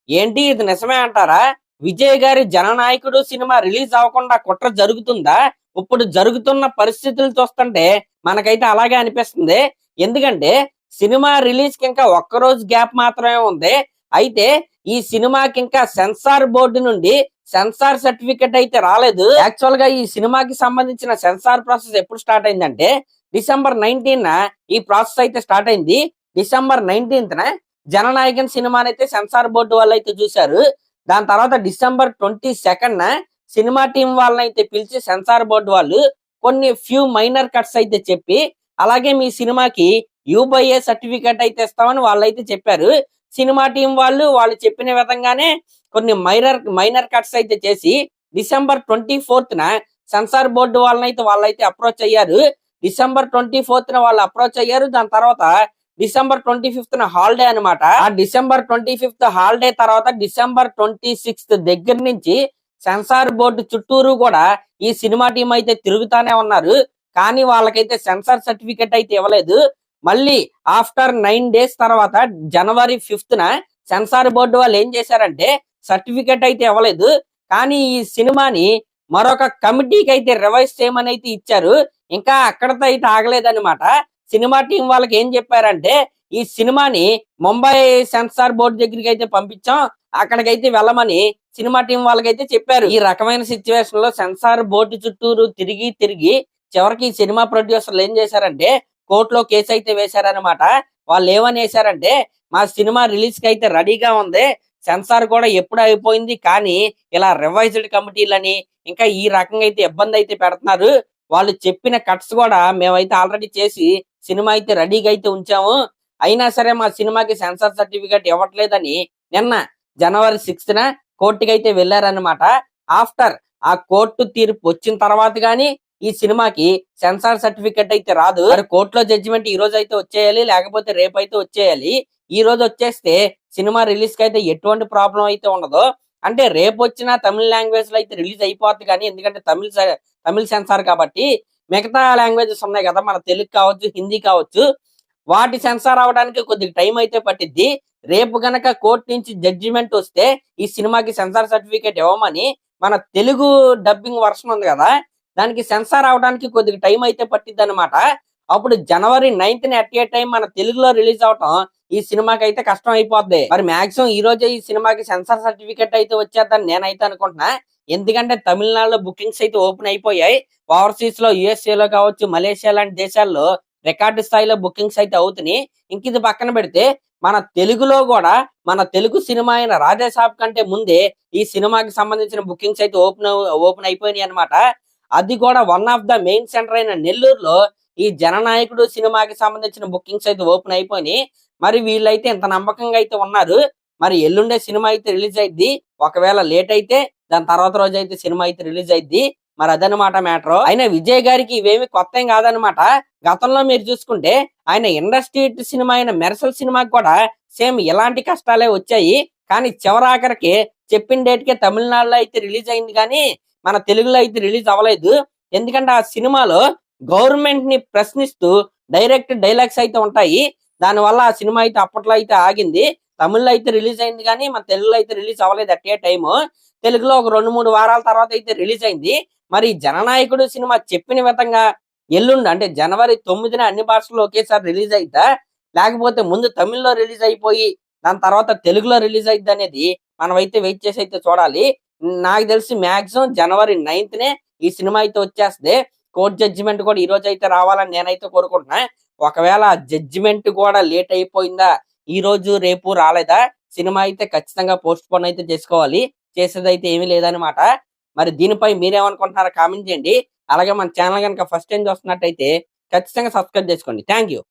ఏంటి ఇది నిజమే అంటారా? విజయ్ గారి జననాయకుడు సినిమా రిలీజ్ అవ్వకుండా కుట్ర జరుగుతుందా? ఇప్పుడు జరుగుతున్న పరిస్థితులు చూస్తుంటే మనకైతే అలాగే అనిపిస్తుంది. ఎందుకంటే సినిమా రిలీజ్ కి ఇంకా ఒక్కరోజు గ్యాప్ మాత్రమే ఉంది. అయితే ఈ సినిమాకి ఇంకా సెన్సార్ బోర్డు నుండి సెన్సార్ సర్టిఫికెట్ అయితే రాలేదు. యాక్చువల్ గా ఈ సినిమాకి సంబంధించిన సెన్సార్ ప్రాసెస్ ఎప్పుడు స్టార్ట్ అయిందంటే డిసెంబర్ 19 ఈ ప్రాసెస్ అయితే స్టార్ట్ అయింది. డిసెంబర్ 19 జననాయకన్ సినిమాని అయితే సెన్సార్ బోర్డు వాళ్ళు అయితే చూశారు. దాని తర్వాత డిసెంబర్ 22 సినిమా టీం వాళ్ళని అయితే పిలిచి సెన్సార్ బోర్డు వాళ్ళు కొన్ని ఫ్యూ మైనర్ కట్స్ అయితే చెప్పి, అలాగే మీ సినిమాకి యూబైఏ సర్టిఫికేట్ అయితే ఇస్తామని వాళ్ళైతే చెప్పారు. సినిమా టీం వాళ్ళు చెప్పిన విధంగానే కొన్ని మైనర్ కట్స్ అయితే చేసి డిసెంబర్ 24 సెన్సార్ బోర్డు వాళ్ళైతే అప్రోచ్ అయ్యారు. డిసెంబర్ 24 వాళ్ళు అప్రోచ్ అయ్యారు. దాని తర్వాత డిసెంబర్ 25 హాలిడే అనమాట. ఆ డిసెంబర్ 25 హాలిడే తర్వాత డిసెంబర్ 26 దగ్గర నుంచి సెన్సార్ బోర్డు చుట్టూరు కూడా ఈ సినిమా టీం అయితే తిరుగుతానే ఉన్నారు. కానీ వాళ్ళకైతే సెన్సార్ సర్టిఫికెట్ అయితే ఇవ్వలేదు. మళ్ళీ ఆఫ్టర్ 9 days తర్వాత జనవరి 5 సెన్సార్ బోర్డు వాళ్ళు ఏం చేశారంటే సర్టిఫికెట్ అయితే ఇవ్వలేదు. కానీ ఈ సినిమాని మరొక కమిటీకి అయితే రివైజ్ చేయమని అయితే ఇచ్చారు. ఇంకా అక్కడతో అయితే ఆగలేదన్నమాట. సినిమా టీం వాళ్ళకి ఏం చెప్పారంటే ఈ సినిమాని ముంబై సెన్సార్ బోర్డు దగ్గరికి అయితే పంపించాం, అక్కడికైతే వెళ్ళమని సినిమా టీం వాళ్ళకైతే చెప్పారు. ఈ రకమైన సిచ్యువేషన్ లో సెన్సార్ బోర్డు చుట్టూరు తిరిగి చివరికి ఈ సినిమా ప్రొడ్యూసర్లు ఏం చేశారంటే కోర్టులో కేసు అయితే వేశారనమాట. వాళ్ళు ఏమని వేశారంటే మా సినిమా రిలీజ్ కి అయితే రెడీగా ఉంది, సెన్సార్ కూడా ఎప్పుడు అయిపోయింది, కానీ ఇలా రివైజ్డ్ కమిటీలని ఇంకా ఈ రకంగా అయితే ఇబ్బంది అయితే పెడుతున్నారు. వాళ్ళు చెప్పిన కట్స్ కూడా మేమైతే ఆల్రెడీ చేసి సినిమా అయితే రెడీగా అయితే ఉంచాము, అయినా సరే మా సినిమాకి సెన్సార్ సర్టిఫికేట్ ఇవ్వట్లేదని నిన్న జనవరి 6 కోర్టుకి అయితే వెళ్ళారనమాట. ఆఫ్టర్ ఆ కోర్టు తీర్పు వచ్చిన తర్వాత గానీ ఈ సినిమాకి సెన్సార్ సర్టిఫికేట్ అయితే రాదు. మరి కోర్టులో జడ్జిమెంట్ ఈ రోజు అయితే వచ్చేయాలి, లేకపోతే రేపు అయితే వచ్చేయాలి. ఈ రోజు వచ్చేస్తే సినిమా రిలీజ్ కి అయితే ఎటువంటి ప్రాబ్లం అయితే ఉండదు. అంటే రేపు వచ్చిన తమిళ లాంగ్వేజ్ లో అయితే రిలీజ్ అయిపోద్ది, కానీ ఎందుకంటే తమిళ సెన్సార్ కాబట్టి మిగతా లాంగ్వేజెస్ ఉన్నాయి కదా, మన తెలుగు కావచ్చు, హిందీ కావచ్చు, వాటి సెన్సార్ అవడానికి కొద్దిగా టైం అయితే పట్టిద్ది. రేపు గనక కోర్టు నుంచి జడ్జిమెంట్ వస్తే ఈ సినిమాకి సెన్సార్ సర్టిఫికేట్ ఇవ్వమని మన తెలుగు డబ్బింగ్ వర్షన్ ఉంది కదా, దానికి సెన్సార్ అవడానికి కొద్దిగా టైం అయితే పట్టిద్ది అనమాట. అప్పుడు జనవరి 9 అట్ ఏ టైం మన తెలుగులో రిలీజ్ అవటం ఈ సినిమాకి అయితే కష్టం అయిపోద్ది. మరి మాక్సిమం ఈ రోజే ఈ సినిమాకి సెన్సార్ సర్టిఫికేట్ అయితే వచ్చేద్దని నేనైతే అనుకుంటున్నా. ఎందుకంటే తమిళనాడులో బుకింగ్స్ అయితే ఓపెన్ అయిపోయాయి. ఓవర్సీస్ లో యుఎస్ఏలో కావచ్చు, మలేషియా లాంటి దేశాల్లో రికార్డు స్థాయిలో బుకింగ్స్ అయితే అవుతున్నాయి. ఇంక ఇది పక్కన పెడితే మన తెలుగులో కూడా మన తెలుగు సినిమా అయిన రాజాసాబ్ కంటే ముందే ఈ సినిమాకి సంబంధించిన బుకింగ్స్ అయితే ఓపెన్ అయిపోయినాయి అనమాట. అది కూడా one of the main centre అయిన నెల్లూరులో ఈ జననాయకుడు సినిమాకి సంబంధించిన బుకింగ్స్ అయితే ఓపెన్ అయిపోయినాయి. మరి వీళ్ళైతే ఇంత నమ్మకంగా అయితే ఉన్నారు. మరి ఎల్లుండే సినిమా అయితే రిలీజ్ అయింది. ఒకవేళ లేట్ అయితే దాని తర్వాత రోజు అయితే సినిమా అయితే రిలీజ్ అయింది. మరి అదనమాట మ్యాటర్. అయినా విజయ్ గారికి ఇవేమి కొత్త ఏం కాదనమాట. గతంలో మీరు చూసుకుంటే ఆయన ఇండస్ట్రీ సినిమా అయిన మెర్సల్ సినిమాకి కూడా సేమ్ ఇలాంటి కష్టాలే వచ్చాయి. కానీ చివరాఖరికి చెప్పిన డేట్ కే తమిళనాడులో అయితే రిలీజ్ అయింది, కానీ మన తెలుగులో అయితే రిలీజ్ అవ్వలేదు. ఎందుకంటే ఆ సినిమాలో గవర్నమెంట్ ని ప్రశ్నిస్తూ డైరెక్ట్ డైలాగ్స్ అయితే ఉంటాయి. దానివల్ల ఆ సినిమా అయితే అప్పట్లో అయితే ఆగింది. తమిళ్లో అయితే రిలీజ్ అయింది, కానీ మన తెలుగులో అయితే రిలీజ్ అవ్వలేదు అట్ ఏ టైమ్. తెలుగులో ఒక 2-3 వారాల తర్వాత అయితే రిలీజ్ అయింది. మరి జననాయకుడు సినిమా చెప్పిన విధంగా ఎల్లుండి అంటే జనవరి 9 అన్ని భాషల్లో ఒకేసారి రిలీజ్ అయిద్దా, లేకపోతే ముందు తమిళ్లో రిలీజ్ అయిపోయి దాని తర్వాత తెలుగులో రిలీజ్ అయిద్ది అనేది మనం అయితే వెయిట్ చేసి అయితే చూడాలి. నాకు తెలిసి మాక్సిమం జనవరి 9 ఈ సినిమా అయితే వచ్చేస్తుంది. కోర్టు జడ్జిమెంట్ కూడా ఈ రోజు అయితే రావాలని నేనైతే కోరుకుంటున్నా. ఒకవేళ జడ్జిమెంట్ కూడా లేట్ అయిపోయిందా, ఈ రోజు రేపు రాలేదా, సినిమా అయితే ఖచ్చితంగా పోస్ట్ పోన్ అయితే చేసుకోవాలి. చేసేది అయితే ఏమీ లేదనమాట. మరి దీనిపై మీరేమనుకుంటున్నారో కామెంట్ చేయండి. అలాగే మన ఛానల్ కనుక ఫస్ట్ టైం చూస్తున్నట్టయితే ఖచ్చితంగా సబ్స్క్రైబ్ చేసుకోండి. Thank you.